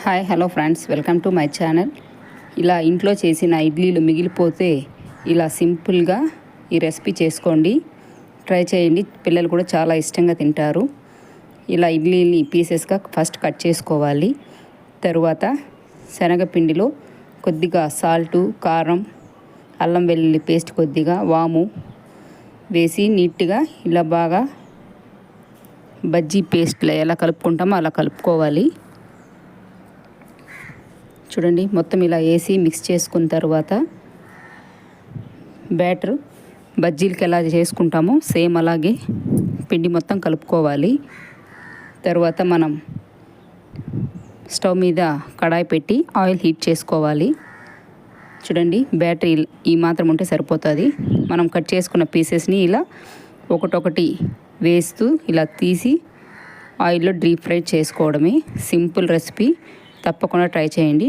Hi hello friends, welcome to my channel. ఇలా ఇంట్లో చేసిన ఇడ్లీలు మిగిలిపోతే ఇలా సింపుల్గా ఈ రెసిపీ చేసుకోండి, ట్రై చేయండి. పిల్లలు కూడా చాలా ఇష్టంగా తింటారు. ఇలా ఇడ్లీని పీసెస్గా ఫస్ట్ కట్ చేసుకోవాలి. తరువాత శనగపిండిలో కొద్దిగా సాల్టు, కారం, అల్లం వెల్లుల్లి పేస్ట్, కొద్దిగా వాము వేసి నీట్గా ఇలా బాగా బజ్జీ పేస్ట్లో ఎలా కలుపుకుంటామో అలా కలుపుకోవాలి. చూడండి, మొత్తం ఇలా వేసి మిక్స్ చేసుకున్న తర్వాత బ్యాటర్ బజ్జీలకి ఎలా చేసుకుంటామో సేమ్ అలాగే పిండి మొత్తం కలుపుకోవాలి. తర్వాత మనం స్టవ్ మీద కడాయి పెట్టి ఆయిల్ హీట్ చేసుకోవాలి. చూడండి, బ్యాటరీ ఈ మాత్రం ఉంటే సరిపోతుంది. మనం కట్ చేసుకున్న పీసెస్ని ఇలా ఒకటొకటి వేస్తూ ఇలా తీసి ఆయిల్లో డీప్ ఫ్రై చేసుకోవడమే. సింపుల్ రెసిపీ, తప్పకుండా ట్రై చేయండి.